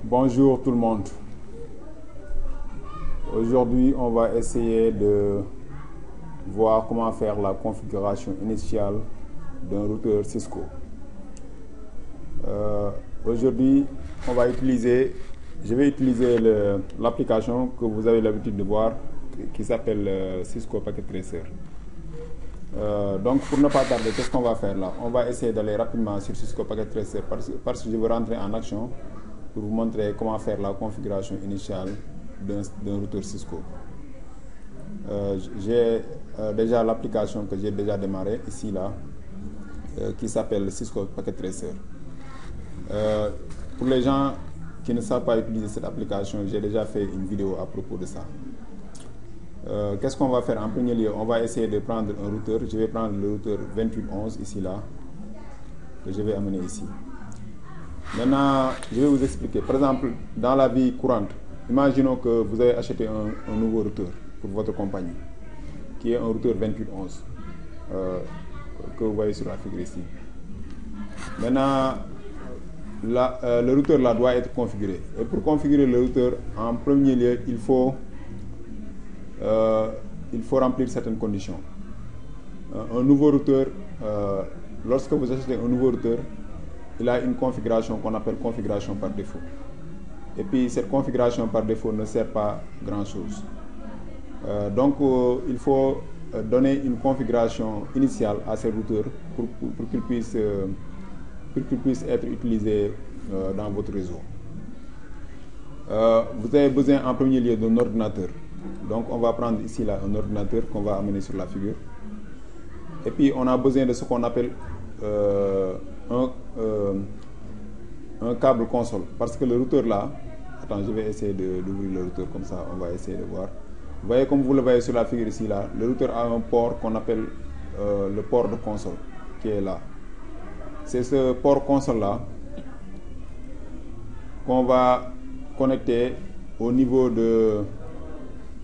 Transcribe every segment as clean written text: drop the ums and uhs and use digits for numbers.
Bonjour tout le monde. Aujourd'hui, on va essayer de voir comment faire la configuration initiale d'un routeur Cisco. Aujourd'hui, je vais utiliser l'application que vous avez l'habitude de voir qui s'appelle Cisco Packet Tracer. Donc pour ne pas tarder, qu'est-ce qu'on va faire là? On va essayer d'aller rapidement sur Cisco Packet Tracer parce que je veux rentrer en action pour vous montrer comment faire la configuration initiale d'un routeur Cisco. J'ai déjà l'application que j'ai déjà démarrée ici là qui s'appelle Cisco Packet Tracer. Pour les gens qui ne savent pas utiliser cette application, j'ai déjà fait une vidéo à propos de ça. Qu'est-ce qu'on va faire en premier lieu? On va essayer de prendre un routeur. Je vais prendre le routeur 2811 ici là que je vais amener ici. Maintenant, je vais vous expliquer. Par exemple, dans la vie courante, imaginons que vous avez acheté un nouveau routeur pour votre compagnie, qui est un routeur 2811 que vous voyez sur la figure ici. Maintenant, le routeur là doit être configuré. Et pour configurer le routeur, en premier lieu, il faut remplir certaines conditions. Un nouveau routeur, lorsque vous achetez un nouveau routeur, il a une configuration qu'on appelle configuration par défaut. Et puis cette configuration par défaut ne sert pas grand chose. Donc il faut donner une configuration initiale à ces routeurs pour qu'ils puissent être utilisés dans votre réseau. Vous avez besoin en premier lieu d'un ordinateur. Donc on va prendre ici là un ordinateur qu'on va amener sur la figure. Et puis on a besoin de ce qu'on appelle un câble console. Parce que le routeur là, attends, je vais essayer d'ouvrir le routeur comme ça, on va essayer de voir. Vous voyez, comme vous le voyez sur la figure ici là, le routeur a un port qu'on appelle le port de console qui est là. C'est ce port console là qu'on va connecter au niveau de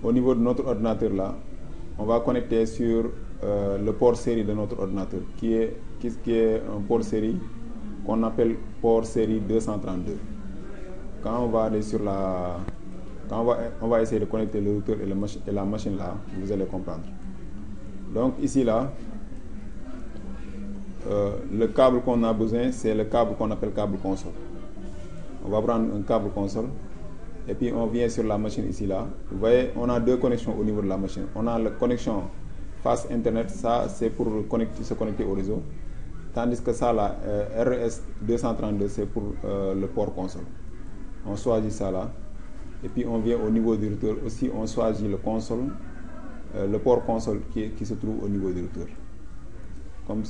notre ordinateur là. On va connecter sur le port série de notre ordinateur qui est un port série qu'on appelle port série 232. Quand on va aller sur on va essayer de connecter le routeur et la machine là, vous allez comprendre. Donc ici là, le câble qu'on a besoin, c'est le câble qu'on appelle câble console. On va prendre un câble console et puis on vient sur la machine ici là. Vous voyez, on a deux connexions au niveau de la machine. On a la connexion face internet, ça c'est pour se connecter au réseau. Tandis que ça là, RS 232, c'est pour le port console. On choisit ça là. Et puis on vient au niveau du routeur aussi, on choisit le port console qui se trouve au niveau du routeur. Comme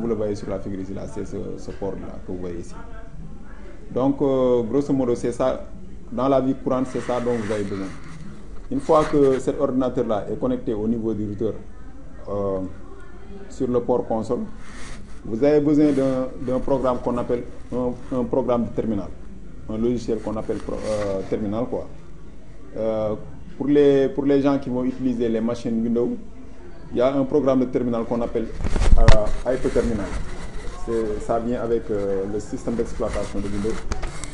vous le voyez sur la figure ici là, c'est ce port là que vous voyez ici. Donc grosso modo c'est ça, dans la vie courante c'est ça dont vous avez besoin. Une fois que cet ordinateur là est connecté au niveau du routeur sur le port console, vous avez besoin d'un programme qu'on appelle un programme de terminal, un logiciel qu'on appelle terminal quoi. Pour les gens qui vont utiliser les machines Windows, il y a un programme de terminal qu'on appelle Hyperterminal. Ça vient avec le système d'exploitation de Windows.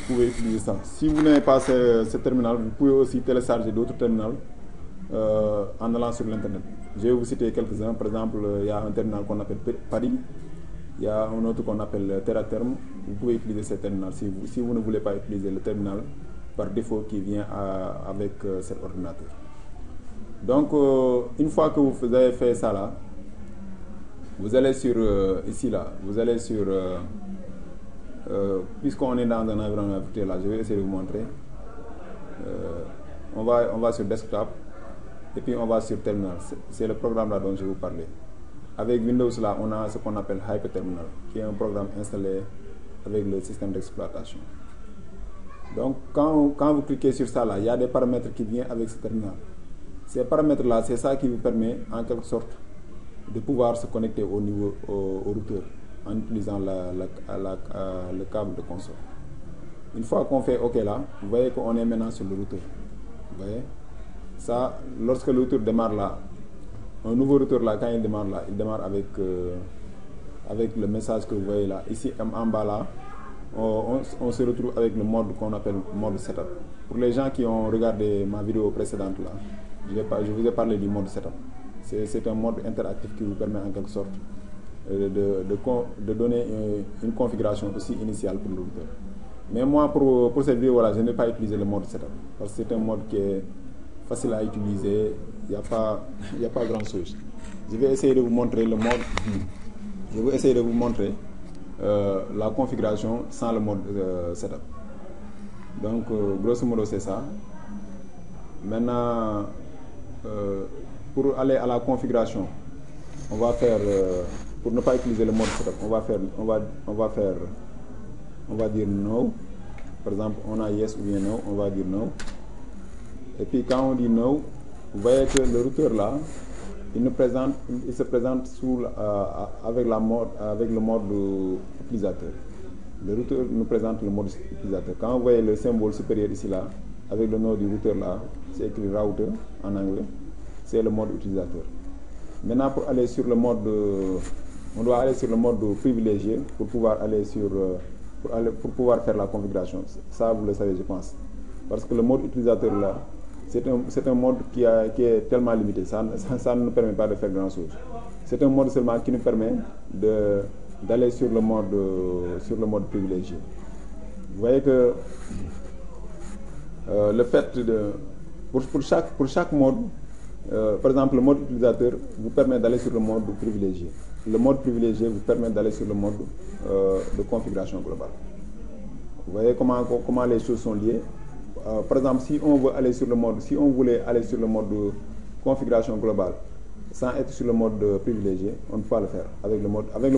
Vous pouvez utiliser ça. Si vous n'avez pas ce terminal, vous pouvez aussi télécharger d'autres terminals en allant sur l'internet. Je vais vous citer quelques-uns. Par exemple, il y a un terminal qu'on appelle PADI. Il y a un autre qu'on appelle TerraTerm. Vous pouvez utiliser ces terminals si vous ne voulez pas utiliser le terminal par défaut qui vient avec cet ordinateur. Donc, une fois que vous avez fait ça là, vous allez sur ici là, vous allez sur puisqu'on est dans un environnement virtuel là, je vais essayer de vous montrer. On va sur desktop et puis on va sur terminal. C'est le programme là dont je vais vous parler. Avec Windows là, on a ce qu'on appelle Hyperterminal, qui est un programme installé avec le système d'exploitation. Donc quand vous cliquez sur ça là, il y a des paramètres qui viennent avec ce terminal. Ces paramètres là, c'est ça qui vous permet en quelque sorte de pouvoir se connecter au routeur en utilisant le câble de console. Une fois qu'on fait OK là, vous voyez qu'on est maintenant sur le routeur. Vous voyez ça, lorsque le routeur démarre là, un nouveau routeur là, quand il démarre là, il démarre avec le message que vous voyez là. Ici en bas là, on se retrouve avec le mode qu'on appelle mode setup. Pour les gens qui ont regardé ma vidéo précédente là, je vous ai parlé du mode setup. C'est un mode interactif qui vous permet en quelque sorte de donner une configuration aussi initiale pour le routeur. Mais moi, pour cette vidéo là, je n'ai pas utilisé le mode setup parce que c'est un mode qui est facile à utiliser. Il n'y a pas grand chose. Je vais essayer de vous montrer le mode. Je vais essayer de vous montrer la configuration sans le mode setup. Donc, grosso modo, c'est ça. Maintenant, pour aller à la configuration, on va faire, pour ne pas utiliser le mode setup, on va dire no. Par exemple, on a yes ou bien no, on va dire no. Et puis quand on dit no, vous voyez que le routeur là, il se présente avec le mode utilisateur. Le routeur nous présente le mode utilisateur. Quand vous voyez le symbole supérieur ici là, avec le nom du routeur là, c'est écrit router en anglais, c'est le mode utilisateur. Maintenant, pour aller sur le mode, on doit aller sur le mode privilégié pour pouvoir aller pour pouvoir faire la configuration. Ça, vous le savez, je pense. Parce que le mode utilisateur là, c'est un mode qui est tellement limité. Ça ne nous permet pas de faire grand chose. C'est un mode seulement qui nous permet d'aller sur le mode privilégié. Vous voyez que le fait pour chaque mode, par exemple, le mode utilisateur vous permet d'aller sur le mode privilégié. Le mode privilégié vous permet d'aller sur le mode de configuration globale. Vous voyez comment les choses sont liées. Par exemple, si on voulait aller sur le mode de configuration globale sans être sur le mode privilégié, on ne peut pas le faire. Avec le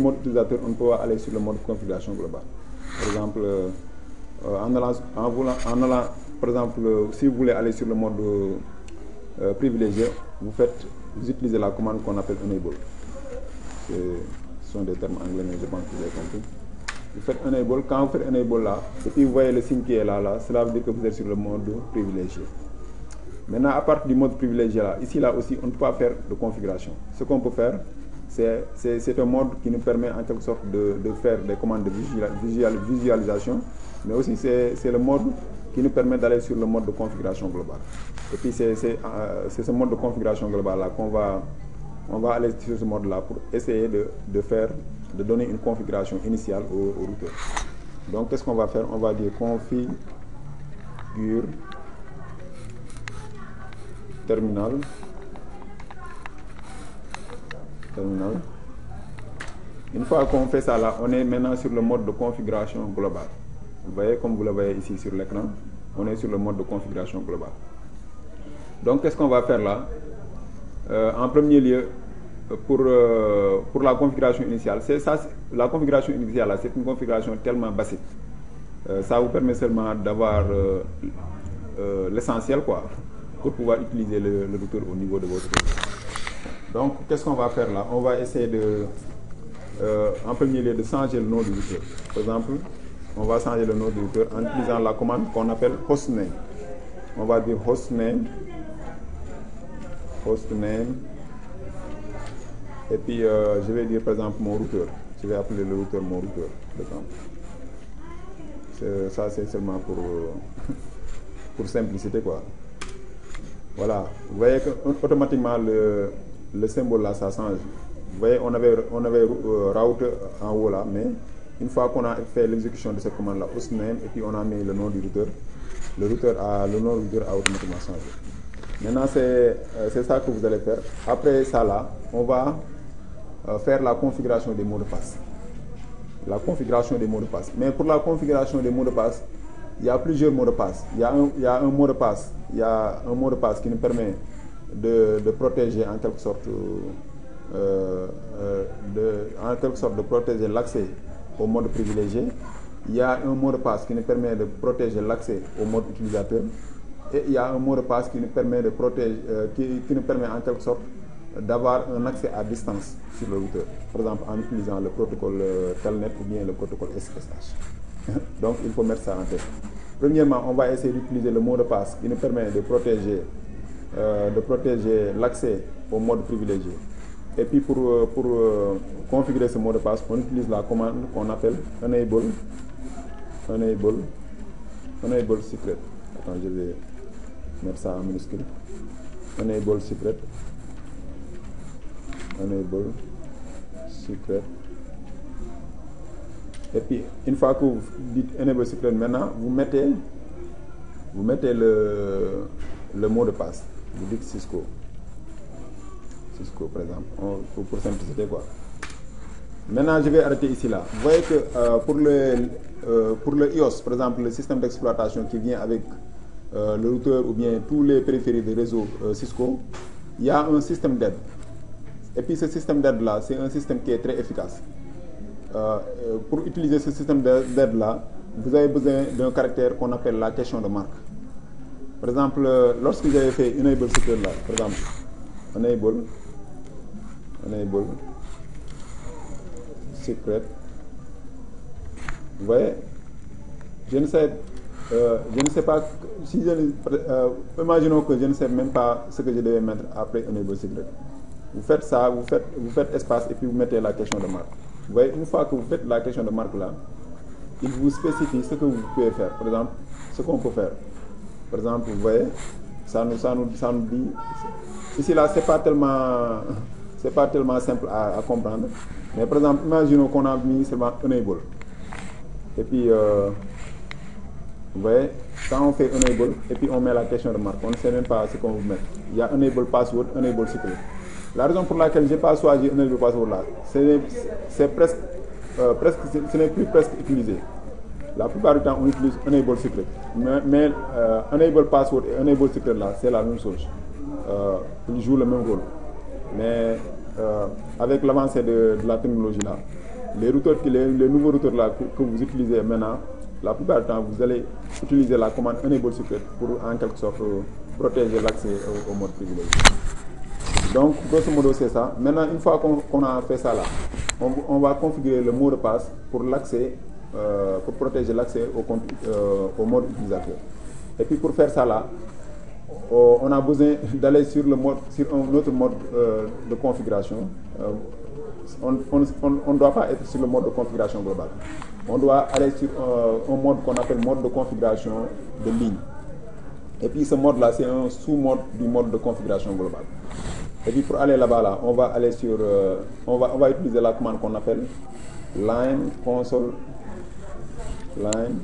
mode utilisateur, on ne peut pas aller sur le mode configuration globale. Par exemple, par exemple, si vous voulez aller sur le mode privilégié, vous utilisez la commande qu'on appelle enable. Ce sont des termes anglais, mais je pense que vous avez compris. Vous faites enable, quand vous faites enable là, et puis vous voyez le signe qui est là, cela veut dire que vous êtes sur le mode privilégié. Maintenant, à partir du mode privilégié là, ici là aussi, on ne peut pas faire de configuration. Ce qu'on peut faire, c'est un mode qui nous permet en quelque sorte de faire des commandes de visualisation, mais aussi c'est le mode qui nous permet d'aller sur le mode de configuration globale. Et puis c'est ce mode de configuration globale là on va aller sur ce mode là pour essayer de donner une configuration initiale au routeur. Donc qu'est-ce qu'on va faire? On va dire configure terminal. Une fois qu'on fait ça là, on est maintenant sur le mode de configuration globale. Vous voyez, comme vous le voyez ici sur l'écran, on est sur le mode de configuration globale. Donc qu'est-ce qu'on va faire là? En premier lieu, pour la configuration initiale, la configuration initiale là, c'est une configuration tellement basique. Ça vous permet seulement d'avoir l'essentiel quoi, pour pouvoir utiliser le routeur au niveau de votre réseau. Donc qu'est-ce qu'on va faire là? On va essayer en premier lieu de changer le nom du routeur. Par exemple, on va changer le nom du routeur en utilisant la commande qu'on appelle hostname. On va dire hostname, et puis je vais dire par exemple mon routeur. Je vais appeler le routeur mon routeur, par exemple. Ça c'est seulement pour simplicité quoi. Voilà, vous voyez que automatiquement le symbole là ça change. Vous voyez, on avait router en haut là, mais une fois qu'on a fait l'exécution de cette commande là, hostname, et puis on a mis le nom du routeur, le nom du routeur a automatiquement changé. Maintenant c'est ça que vous allez faire. Après ça là, on va faire la configuration des mots de passe. La configuration des mots de passe. Mais pour la configuration des mots de passe, il y a plusieurs mots de passe. Il y a un mot de passe qui nous permet de protéger en quelque sorte de protéger l'accès au mode privilégié. Il y a un mot de passe qui nous permet de protéger l'accès au mode utilisateur. Et il y a un mot de passe qui nous permet de protéger, qui nous permet en quelque sorte d'avoir un accès à distance sur le routeur. Par exemple, en utilisant le protocole Telnet ou bien le protocole SSH. Donc, il faut mettre ça en tête. Premièrement, on va essayer d'utiliser le mot de passe qui nous permet de protéger l'accès au mode privilégié. Et puis, pour configurer ce mot de passe, on utilise la commande qu'on appelle enable enable secret. Attends, je vais mettre ça en minuscule. Enable secret. Et puis une fois que vous dites enable secret, maintenant vous mettez le mot de passe. Vous dites Cisco par exemple, pour simplicité quoi. Maintenant je vais arrêter ici là. Vous voyez que pour le iOS par exemple, le système d'exploitation qui vient avec le routeur ou bien tous les périphériques de réseau Cisco, il y a un système d'aide. Et puis ce système d'aide là, c'est un système qui est très efficace. Pour utiliser ce système d'aide là, vous avez besoin d'un caractère qu'on appelle la question de marque. Par exemple, lorsque j'avais fait enable secret là, par exemple, enable secret, vous voyez, je ne sais pas si imaginons que je ne sais même pas ce que je devais mettre après enable secret. Vous faites ça, vous faites espace et puis vous mettez la question de marque. Vous voyez, une fois que vous faites la question de marque là, il vous spécifie ce que vous pouvez faire. Par exemple, ce qu'on peut faire. Par exemple, vous voyez, ça nous dit. Ici là, c'est pas tellement simple à comprendre. Mais par exemple, imaginons qu'on a mis seulement enable. Et puis, vous voyez, quand on fait enable et puis on met la question de marque, on ne sait même pas ce qu'on veut mettre. Il y a enable password, enable secret. La raison pour laquelle je n'ai pas choisi enable password là, c'est presque, ce n'est plus presque utilisé. La plupart du temps, on utilise enable secret. Mais enable password et enable secret là, c'est la même chose. Ils jouent le même rôle. Mais avec l'avancée de la technologie là, les nouveaux routeurs là que vous utilisez maintenant, la plupart du temps, vous allez utiliser la commande enable secret pour en quelque sorte protéger l'accès au mode privilégié. Donc, grosso modo, c'est ça. Maintenant, une fois qu'on a fait ça là, on va configurer le mot de passe pour l'accès, pour protéger l'accès au mode utilisateur. Et puis, pour faire ça là, on a besoin d'aller sur un autre mode de configuration. On ne doit pas être sur le mode de configuration globale. On doit aller sur un mode qu'on appelle mode de configuration de ligne. Et puis ce mode là, c'est un sous-mode du mode de configuration globale. Et puis pour aller là-bas, là, on va aller sur, on va utiliser la commande qu'on appelle line console line.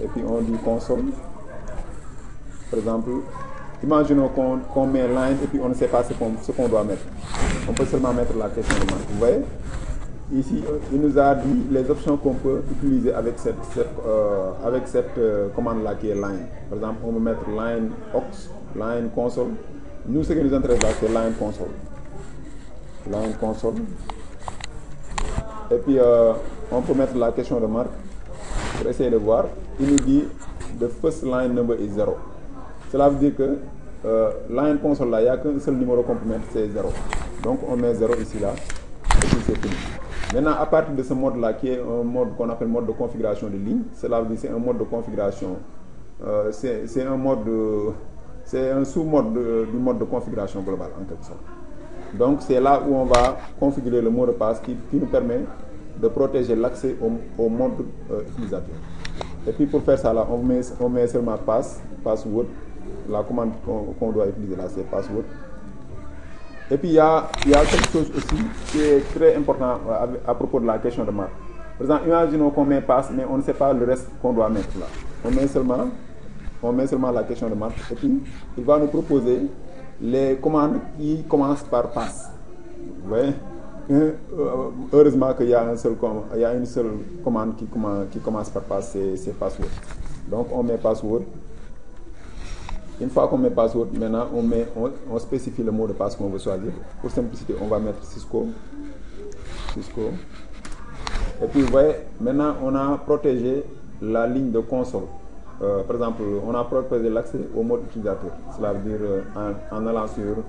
Et puis on dit console. Par exemple, imaginons qu'on met line et puis on ne sait pas ce qu'on doit mettre. On peut seulement mettre la question de marque. Vous voyez? Ici, il nous a dit les options qu'on peut utiliser avec cette commande-là qui est line. Par exemple, on peut mettre line aux, line console. Nous, ce qui nous intéresse là, c'est line console. Line console. Et puis, on peut mettre la question de marque pour essayer de voir. Il nous dit the first line number is 0. Cela veut dire que line console là, il n'y a qu'un seul numéro qu'on peut mettre, c'est 0. Donc, on met 0 ici là. Et puis, c'est fini. Maintenant, à partir de ce mode-là, qui est un mode qu'on appelle mode de configuration de ligne, cela veut dire que c'est un mode de configuration, c'est un sous-mode du mode de configuration globale, en quelque sorte. Donc, c'est là où on va configurer le mot de passe qui nous permet de protéger l'accès au mode utilisateur. Et puis, pour faire ça, là, on met seulement password. La commande qu'on doit utiliser là, c'est password. Et puis il y a quelque chose aussi qui est très important à propos de la question de marque. Par exemple, imaginons qu'on met passe, mais on ne sait pas le reste qu'on doit mettre là. On met seulement la question de marque et puis il va nous proposer les commandes qui commencent par passe. Vous voyez? Heureusement qu'il y a une seule commande qui commence par passe, c'est password. Donc on met password. Une fois qu'on met password, maintenant on spécifie le mot de passe qu'on veut choisir. Pour simplicité, on va mettre Cisco. Et puis vous voyez, maintenant on a protégé la ligne de console. Par exemple, on a protégé l'accès au mode utilisateur. Cela veut dire en allant sur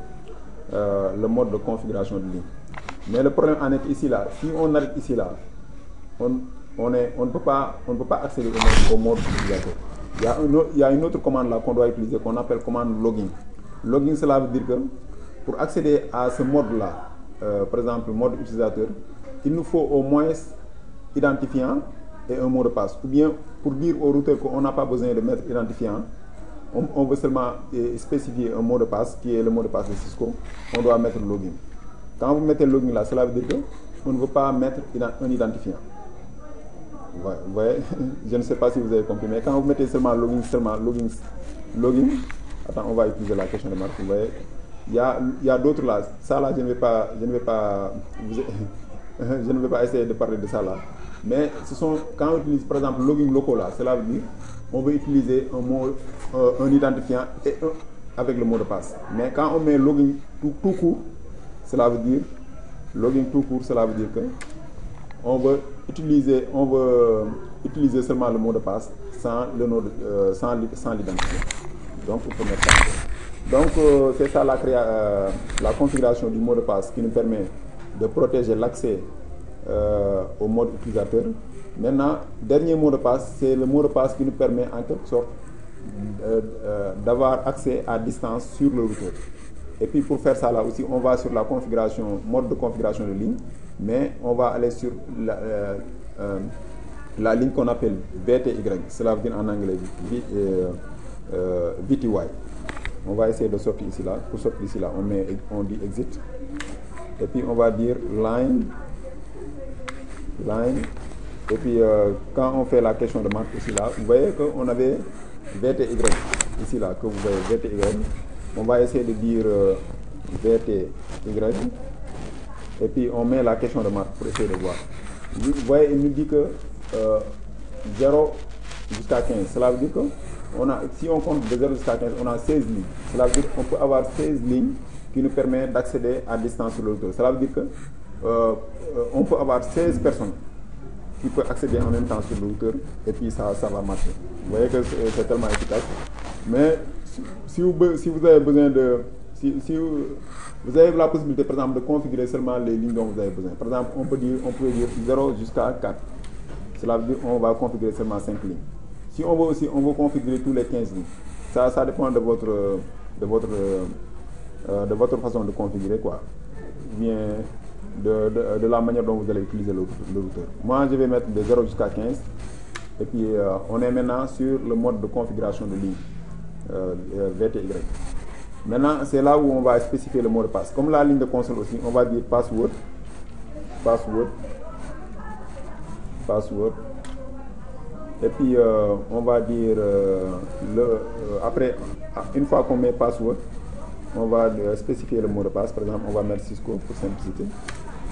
le mode de configuration de ligne. Mais le problème en est ici là. Si on arrête ici là, on ne peut pas accéder au mode utilisateur. Il y a une autre commande là qu'on doit utiliser qu'on appelle commande login. Login, cela veut dire que pour accéder à ce mode là, par exemple mode utilisateur, il nous faut au moins identifiant et un mot de passe. Ou bien pour dire au routeur qu'on n'a pas besoin de mettre identifiant, on veut seulement spécifier un mot de passe qui est le mot de passe de Cisco, on doit mettre login. Quand vous mettez login là, cela veut dire qu'on ne veut pas mettre un identifiant. Vous voyez, je ne sais pas si vous avez compris, mais quand vous mettez seulement login, attends, on va utiliser la question de marque, vous voyez, il y a d'autres là, ça là, je ne vais pas essayer de parler de ça là, mais quand on utilise par exemple login local là, cela veut dire on veut utiliser un identifiant et avec le mot de passe. Mais quand on met login tout court, cela veut dire que on veut utiliser seulement le mot de passe sans l'identifiant. Donc il faut mettre ça. Donc c'est ça la configuration du mot de passe qui nous permet de protéger l'accès au mode utilisateur. Maintenant, dernier mot de passe, c'est le mot de passe qui nous permet en quelque sorte d'avoir accès à distance sur le routeur. Et puis pour faire ça là aussi, on va sur la configuration, mode de configuration de ligne, mais on va aller sur la ligne qu'on appelle VTY, cela veut dire en anglais VTY. On va essayer de sortir ici là. Pour sortir ici là, on dit exit. Et puis on va dire line. Et puis quand on fait la question de marque ici là, vous voyez qu'on avait VTY ici là, que vous voyez VTY. On va essayer de dire VTY. Et puis on met la question de marque pour essayer de voir. Vous voyez, il nous dit que 0 jusqu'à 15. Cela veut dire que si on compte de 0 jusqu'à 15, on a 16 lignes. Cela veut dire qu'on peut avoir 16 lignes qui nous permettent d'accéder à distance sur le routeur. Cela veut dire que on peut avoir 16 personnes qui peuvent accéder en même temps sur le routeur et puis ça va marcher. Vous voyez que c'est tellement efficace. Mais si vous avez besoin de... Si vous avez la possibilité, par exemple, de configurer seulement les lignes dont vous avez besoin. Par exemple, on peut dire 0 jusqu'à 4. Cela veut dire qu'on va configurer seulement 5 lignes. Si on veut aussi, on veut configurer tous les 15 lignes. Ça dépend de votre façon de configurer, quoi. Bien, de la manière dont vous allez utiliser le routeur. Moi, je vais mettre de 0 jusqu'à 15. Et puis, on est maintenant sur le mode de configuration de ligne, VTY. Maintenant, c'est là où on va spécifier le mot de passe. Comme la ligne de console aussi, on va dire password. Et puis, on va dire, après, une fois qu'on met password, on va spécifier le mot de passe. Par exemple, on va mettre Cisco pour simplicité.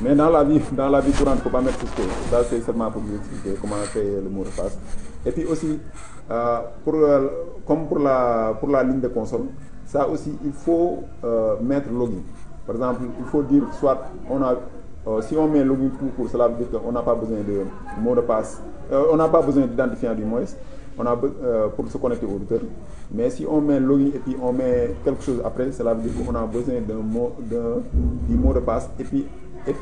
Mais dans la vie courante, il ne faut pas mettre Cisco. Ça, c'est seulement pour vous expliquer comment créer le mot de passe. Et puis aussi, comme pour la ligne de console, ça aussi, il faut mettre login. Par exemple, il faut dire soit si on met login tout court, cela veut dire qu'on n'a pas besoin de mot de passe. On n'a pas besoin d'identifiant du moins. Pour se connecter au routeur. Mais si on met login et puis on met quelque chose après, cela veut dire qu'on a besoin du mot de passe et puis du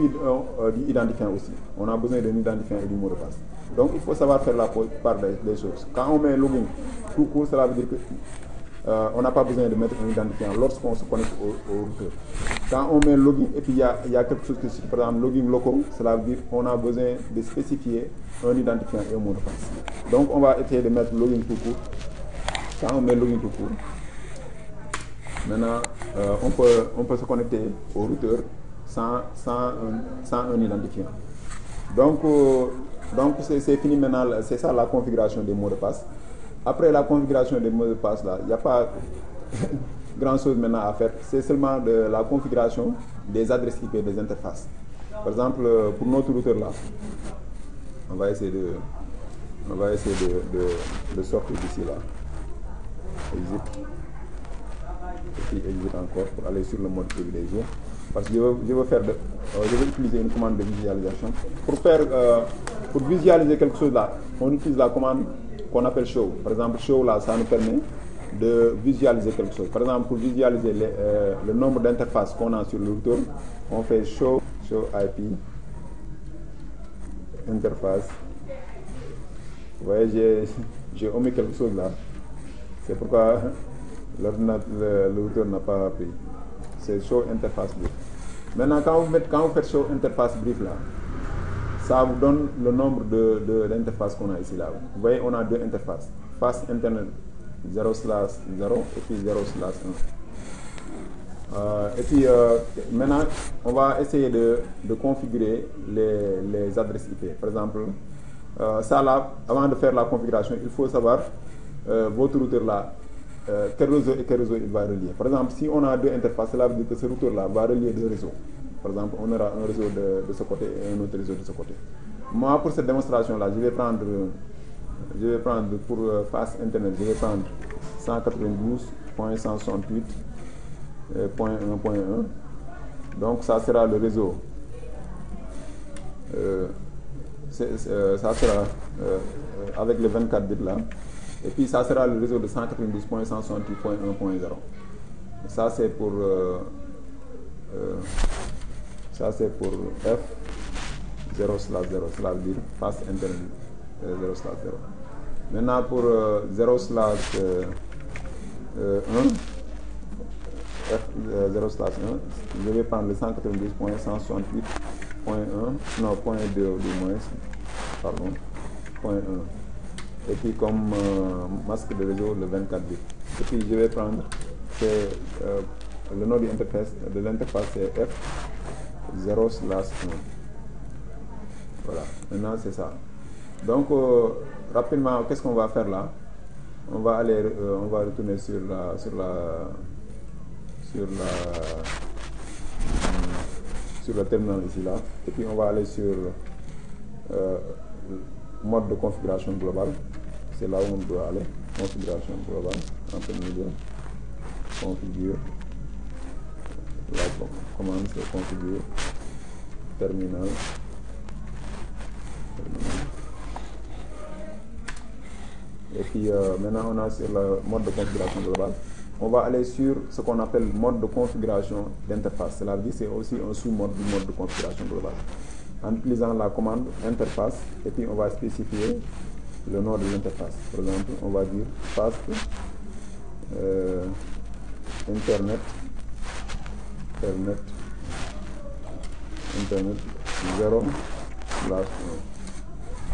identifiant aussi. On a besoin d'un identifiant et du mot de passe. Donc il faut savoir faire la part des choses. Quand on met login tout court, cela veut dire que on n'a pas besoin de mettre un identifiant lorsqu'on se connecte au routeur. Quand on met login et puis il y a quelque chose que, par exemple, login local, cela veut dire qu'on a besoin de spécifier un identifiant et un mot de passe. Donc on va essayer de mettre login tout court. Quand on met login tout court, maintenant on peut se connecter au routeur sans un identifiant. Donc c'est fini maintenant, c'est ça la configuration des mots de passe. Après la configuration des mots de passe, là, il n'y a pas grand chose maintenant à faire. C'est seulement de la configuration des adresses IP des interfaces. Par exemple, pour notre routeur là, on va essayer de sortir d'ici là. Exit. Et puis exit encore pour aller sur le mode privilégié. Parce que je vais utiliser une commande de visualisation. Pour visualiser quelque chose là, on utilise la commande qu'on appelle show. Par exemple, show là, ça nous permet de visualiser quelque chose. Par exemple, pour visualiser le nombre d'interfaces qu'on a sur le routeur, on fait show IP interface. Vous voyez, j'ai omis quelque chose là. C'est pourquoi le routeur n'a pas pris. C'est show interface brief. Maintenant, quand vous faites show interface brief là, ça vous donne le nombre d'interfaces qu'on a ici là. Vous voyez, on a deux interfaces. Face Internet 0/0 et puis 0/1. Et puis maintenant, on va essayer de configurer les adresses IP. Par exemple, ça là, avant de faire la configuration, il faut savoir votre routeur là, quel réseau et quel réseau il va relier. Par exemple, si on a deux interfaces, cela veut dire que ce routeur là va relier deux réseaux. Par exemple, on aura un réseau de ce côté et un autre réseau de ce côté. Moi, pour cette démonstration là, je vais prendre pour face Internet, je vais prendre 192.168.1.1. Donc ça sera le réseau. Ça sera avec les 24 bits là. Et puis ça sera le réseau de 192.168.1.0. Ça c'est pour F 0/0, cela veut dire face Internet 0/0. Maintenant pour 0/1, F 0/1, je vais prendre le 192.168.1, non, .2 du moins, pardon, .1. Et puis comme masque de réseau, le 24 bits. Et puis je vais prendre, le nom de l'interface c'est F 0/1. Voilà, maintenant c'est ça. Donc rapidement, qu'est-ce qu'on va faire là? On va retourner sur le terminal ici là, et puis on va aller sur mode de configuration globale. C'est là où on doit aller, configuration globale, en premier lieu, configure, la commande c'est configure, terminal. Et puis maintenant on a sur le mode de configuration globale, on va aller sur ce qu'on appelle mode de configuration d'interface. Cela veut dire c'est aussi un sous-mode du mode de configuration globale. En utilisant la commande interface, et puis on va spécifier le nom de l'interface. Par exemple, on va dire fast internet 0/1.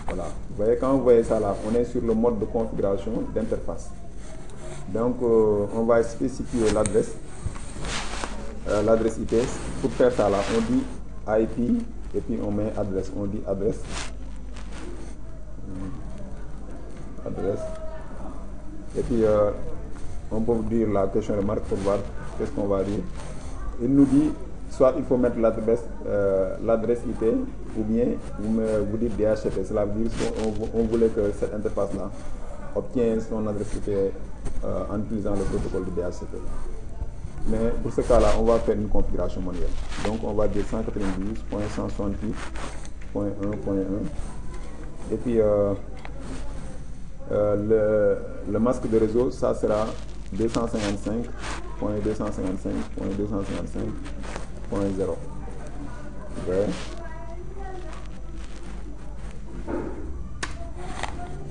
Voilà. Vous voyez, quand vous voyez ça là, on est sur le mode de configuration d'interface. Donc on va spécifier l'adresse IP. Pour faire ça là, on dit IP et puis on met adresse. On dit adresse. Et puis on peut dire la question de marque pour voir qu'est-ce qu'on va dire. Il nous dit soit il faut mettre l'adresse IP ou bien vous dites DHCP. Cela veut dire qu'on voulait que cette interface là obtienne son adresse IP en utilisant le protocole de DHCP. Mais pour ce cas là, on va faire une configuration manuelle. Donc on va dire 192.168.1.1 et puis le masque de réseau, ça sera 255.255.255.0. Okay.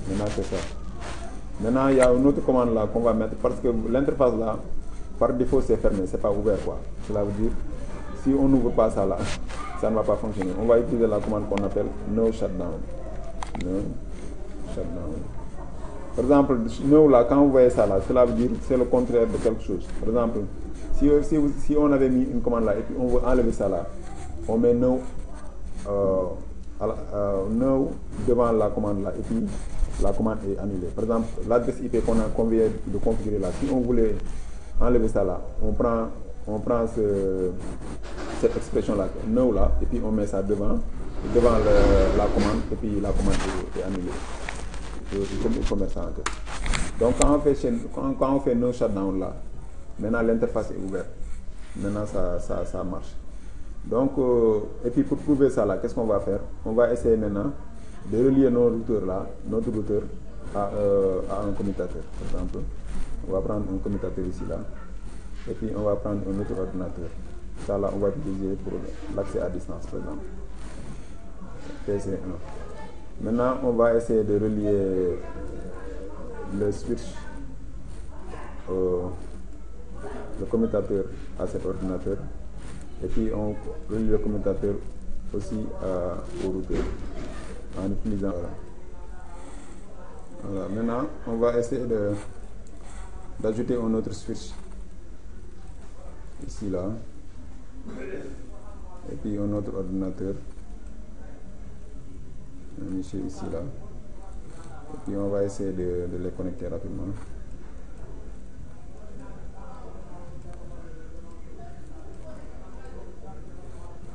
Maintenant c'est ça. Maintenant il y a une autre commande là qu'on va mettre parce que l'interface là par défaut c'est fermé, c'est pas ouvert quoi. Cela veut dire si on n'ouvre pas ça là, ça ne va pas fonctionner. On va utiliser la commande qu'on appelle no shutdown. No shutdown. Par exemple, no là, quand vous voyez ça là, cela veut dire que c'est le contraire de quelque chose. Par exemple, si on avait mis une commande là et puis on veut enlever ça là, on met no, no devant la commande là et puis la commande est annulée. Par exemple, l'adresse IP qu'on vient de configurer là, si on voulait enlever ça là, on prend cette expression là, no là, et puis on met ça devant la commande et puis la commande est annulée. Il faut mettre ça en tête. Donc quand on fait no shutdown là, maintenant l'interface est ouverte. Maintenant ça marche. Donc et puis pour prouver ça là, qu'est-ce qu'on va faire? On va essayer maintenant de relier notre routeur à un commutateur. Par exemple, on va prendre un commutateur ici là, et puis on va prendre un autre ordinateur. Ça là, on va utiliser pour l'accès à distance par exemple. PC1. Maintenant, on va essayer de relier le switch, le commutateur à cet ordinateur, et puis on relie le commutateur aussi au routeur. en utilisant. Voilà. Maintenant, on va essayer d'ajouter un autre switch ici là, et puis un autre ordinateur ici là, et puis on va essayer de les connecter rapidement.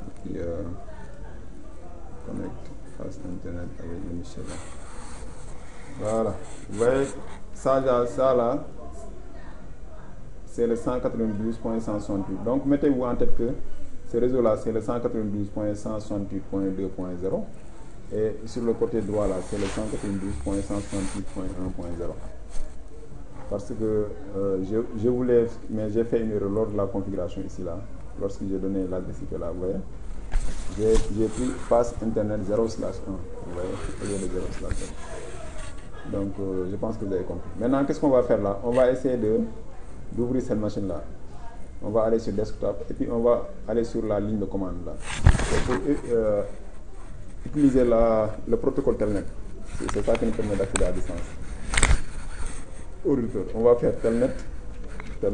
Et puis connecte face internet avec le Michel là. Voilà, vous voyez ça là, c'est le 192.168. Donc mettez-vous en tête que ce réseau là c'est le 192.168.2.0 et sur le côté droit là c'est le 192.168.1.0. Parce que je voulais, mais j'ai fait une erreur lors de la configuration ici là, lorsque j'ai donné l'adresse IP là, vous voyez, j'ai pris passe internet 0/1, vous voyez, au lieu de 0/1. Donc je pense que vous avez compris. Maintenant qu'est-ce qu'on va faire là? On va essayer d'ouvrir cette machine là. On va aller sur desktop et puis on va aller sur la ligne de commande là. Et pour utiliser le protocole Telnet, c'est ça qui nous permet d'accéder à distance au routeur. On va faire Telnet, et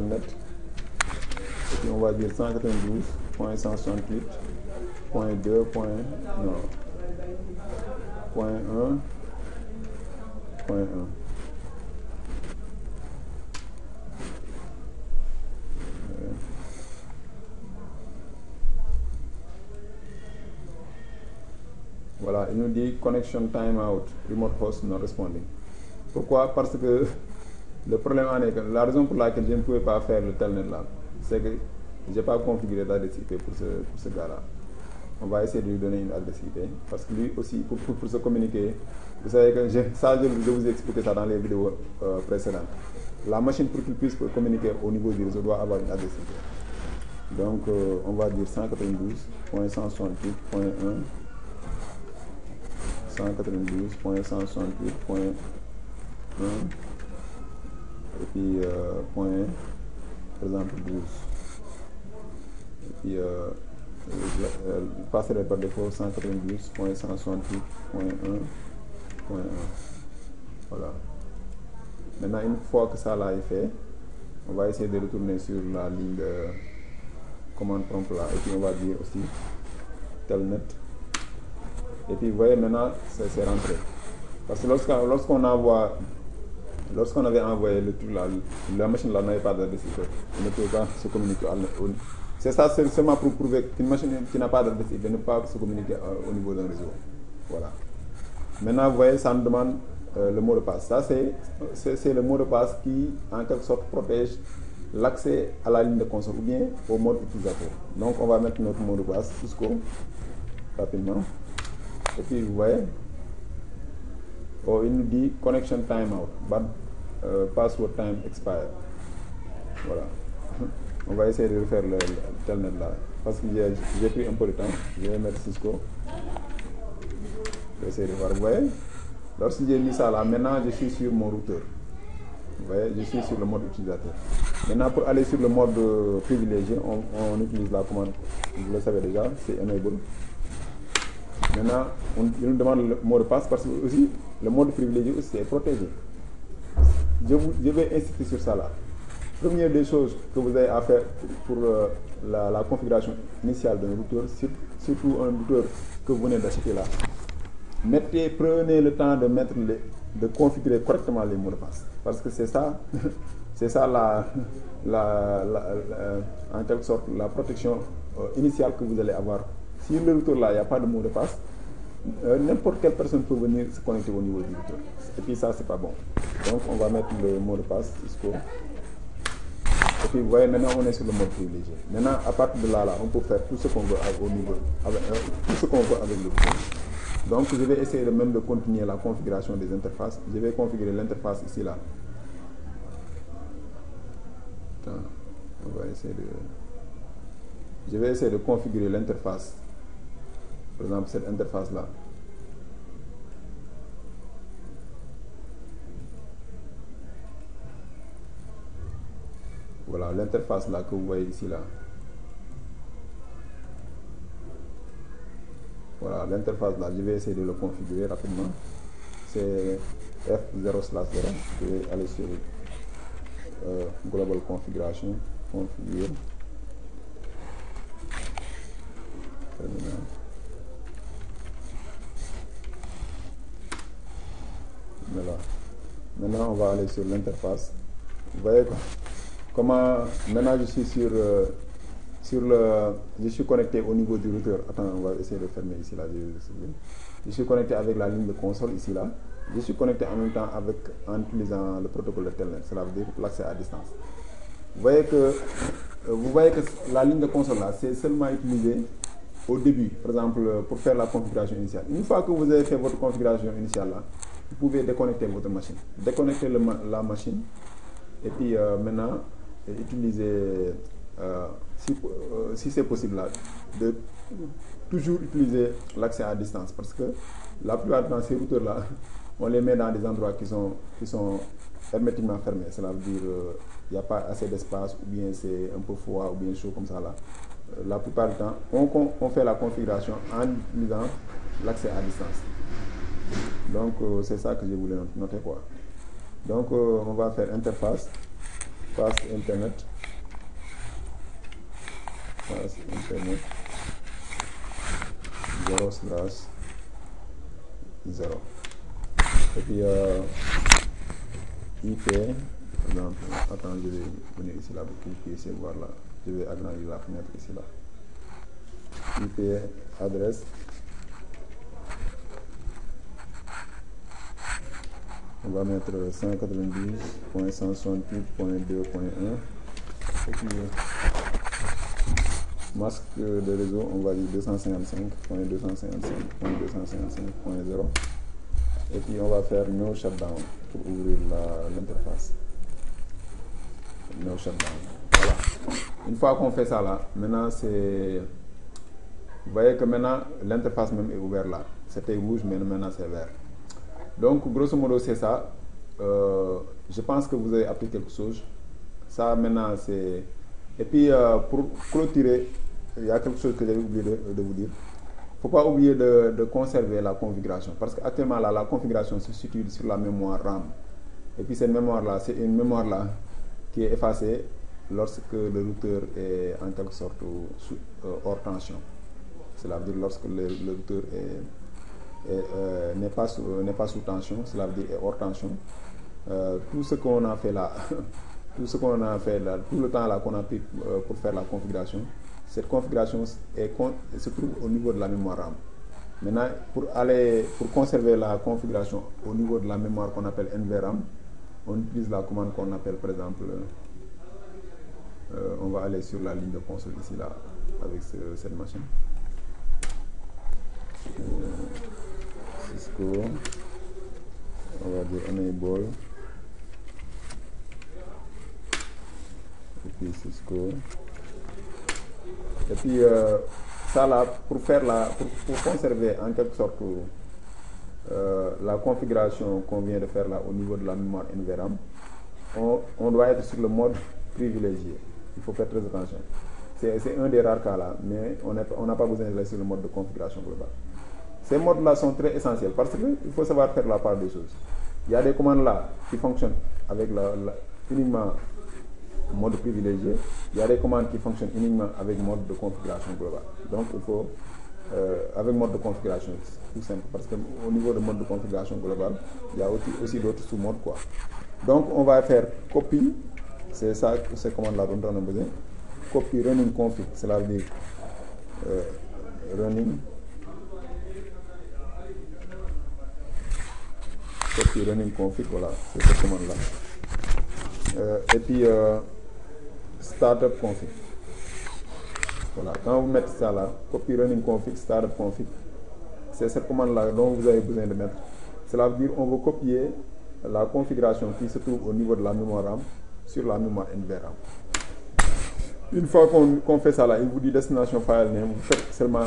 puis on va dire 192.168.2.1.1. Voilà, il nous dit connection timeout, remote host not responding. Pourquoi? Parce que le problème en est que la raison pour laquelle je ne pouvais pas faire le telnet là, c'est que je n'ai pas configuré d'adresse IP pour ce gars-là. On va essayer de lui donner une adresse IP parce que lui aussi, pour se communiquer, vous savez que je vous ai expliqué ça dans les vidéos précédentes. La machine, pour qu'il puisse communiquer au niveau du réseau, doit avoir une adresse IP. Donc, on va dire 192.168.1. 192.168.1 et puis point par exemple 12 et puis passerait par défaut 192.168.1.1. Voilà. Maintenant une fois que ça là est fait, on va essayer de retourner sur la ligne de commande prompt là et puis on va dire aussi telnet. Et puis vous voyez maintenant c'est rentré. Parce que lorsqu'on avait envoyé le truc là, la machine là n'avait pas d'adresse IP. On ne peut pas se communiquer. C'est ça, c'est seulement pour prouver qu'une machine qui n'a pas d'adresse IP ne peut pas se communiquer au niveau d'un réseau. Voilà. Maintenant vous voyez, ça nous demande le mot de passe. Ça c'est le mot de passe qui en quelque sorte protège l'accès à la ligne de console ou bien au mode utilisateur. Donc on va mettre notre mot de passe Cisco rapidement. Et puis vous voyez, il nous dit connection timeout, but password time expired. Voilà. On va essayer de refaire le telnet là, parce que j'ai pris un peu de temps. Je vais mettre Cisco. Je vais essayer de voir. Vous voyez, lorsque j'ai mis ça là, maintenant je suis sur mon routeur. Vous voyez, je suis sur le mode utilisateur. Maintenant pour aller sur le mode privilégié, on utilise la commande, vous le savez déjà, c'est enable. Maintenant, il nous demande le mot de passe parce que aussi, le mode privilégié aussi est protégé. Je vais insister sur ça là. Première des choses que vous avez à faire pour la configuration initiale d'un routeur, surtout un routeur que vous venez d'acheter là, prenez le temps de configurer correctement les mots de passe. Parce que c'est ça, en quelque sorte, la protection initiale que vous allez avoir. Si le routeur là, il n'y a pas de mot de passe, n'importe quelle personne peut venir se connecter au niveau du routeur. Et puis ça, c'est pas bon. Donc on va mettre le mot de passe Cisco. Et puis vous voyez, maintenant on est sur le mode privilégié. Maintenant, à partir de là, on peut faire tout ce qu'on veut au niveau, tout ce qu'on veut avec le routeur. Donc je vais essayer même de continuer la configuration des interfaces. Je vais configurer l'interface ici là. Attends, je vais essayer de configurer l'interface. Par exemple, cette interface là. Voilà, l'interface là que vous voyez ici là. Voilà, l'interface là, je vais essayer de le configurer rapidement. C'est F0/0. Je vais aller sur Global Configuration, configure. Terminal. Voilà. Maintenant, on va aller sur l'interface. Vous voyez quoi? Comment maintenant je suis je suis connecté au niveau du routeur. Attends, on va essayer de fermer ici là. Je suis connecté avec la ligne de console ici là. Je suis connecté en même temps en utilisant le protocole de Telnet. Cela veut dire l'accès à distance. Vous voyez que la ligne de console là, c'est seulement utilisé au début, par exemple pour faire la configuration initiale. Une fois que vous avez fait votre configuration initiale là, vous pouvez déconnecter votre machine. Déconnecter la machine et puis maintenant utiliser, si c'est possible là, de toujours utiliser l'accès à distance, parce que la plupart de ces routeurs là, on les met dans des endroits qui sont hermétiquement fermés. Cela veut dire il n'y a pas assez d'espace, ou bien c'est un peu froid, ou bien chaud comme ça là. La plupart du temps, on fait la configuration en utilisant l'accès à distance. Donc c'est ça que je voulais noter quoi. Donc on va faire interface, fast internet, fast internet 0/0. Et puis IP, par exemple, attends, je vais venir ici là pour cliquer ici, voir là. Je vais agrandir la fenêtre ici là. IP adresse. On va mettre 192.168.2.1. Et puis masque de réseau, on va dire 255.255.255.0. Et puis on va faire no shutdown pour ouvrir l'interface. No shutdown. Voilà. Une fois qu'on fait ça là, maintenant c'est... Vous voyez que maintenant l'interface même est ouverte là. C'était rouge, mais maintenant c'est vert. Donc grosso modo c'est ça. Je pense que vous avez appris quelque chose. Ça maintenant c'est... Et puis pour clôturer, il y a quelque chose que j'ai oublié de vous dire. Il ne faut pas oublier de conserver la configuration, parce qu'actuellement là, la configuration se situe sur la mémoire RAM. Et puis cette mémoire là, c'est une mémoire là qui est effacée lorsque le routeur est en quelque sorte hors tension. Cela veut dire lorsque le routeur n'est pas sous tension, cela veut dire est hors tension. Tout ce qu'on a fait là, tout le temps là qu'on a pris pour faire la configuration, cette configuration se trouve au niveau de la mémoire RAM. Maintenant, pour conserver la configuration au niveau de la mémoire qu'on appelle NVRAM, on utilise la commande qu'on appelle par exemple, on va aller sur la ligne de console ici là, avec cette machine. Cisco, on va dire enable, et puis Cisco. Et puis ça là, pour conserver en quelque sorte la configuration qu'on vient de faire là au niveau de la mémoire NVRAM, on doit être sur le mode privilégié. Il faut faire très attention. C'est un des rares cas là, mais on n'a pas besoin de sur le mode de configuration globale. Ces modes là sont très essentiels parce qu'il faut savoir faire la part des choses. Il y a des commandes là qui fonctionnent avec uniquement mode privilégié. Il y a des commandes qui fonctionnent uniquement avec mode de configuration globale. Donc il faut avec mode de configuration, tout simple, parce qu'au niveau de mode de configuration globale, il y a aussi d'autres sous-modes quoi. Donc on va faire copy, c'est ça, ces commandes là dont on a besoin. Copy running config, cela veut dire running copy running config, voilà, c'est cette commande là. Et puis startup config. Voilà, quand vous mettez ça là, copy running config, startup config, c'est cette commande là dont vous avez besoin de mettre. Cela veut dire on veut copier la configuration qui se trouve au niveau de la mémoire RAM sur la mémoire NVRAM. Une fois qu'on fait ça là, il vous dit destination file name, vous faites seulement,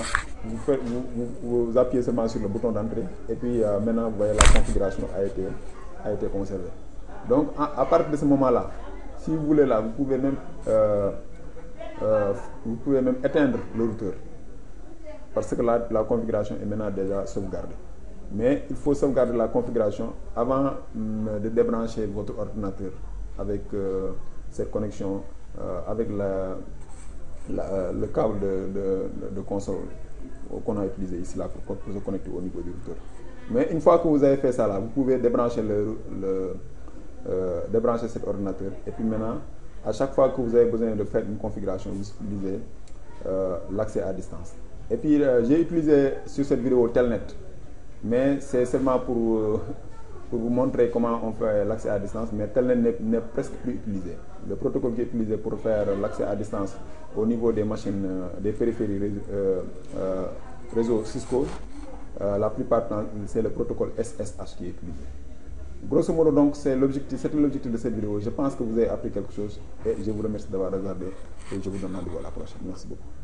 vous appuyez seulement sur le bouton d'entrée et puis maintenant vous voyez la configuration a été conservée. Donc à partir de ce moment là, si vous voulez là, vous pouvez même éteindre le routeur. parce que la configuration est maintenant déjà sauvegardée. Mais il faut sauvegarder la configuration avant de débrancher votre ordinateur avec cette connexion, avec le câble de console qu'on a utilisé ici là pour se connecter au niveau du routeur. Mais une fois que vous avez fait ça là, vous pouvez débrancher débrancher cet ordinateur. Et puis maintenant, à chaque fois que vous avez besoin de faire une configuration, vous utilisez l'accès à distance. Et puis j'ai utilisé sur cette vidéo Telnet, mais c'est seulement pour vous montrer comment on fait l'accès à distance, mais Telnet n'est presque plus utilisé. Le protocole qui est utilisé pour faire l'accès à distance au niveau des machines, des périphéries réseau Cisco, la plupart c'est le protocole SSH qui est utilisé. Grosso modo, donc, c'était l'objectif de cette vidéo. Je pense que vous avez appris quelque chose et je vous remercie d'avoir regardé et je vous donne rendez-vous à la prochaine. Merci beaucoup.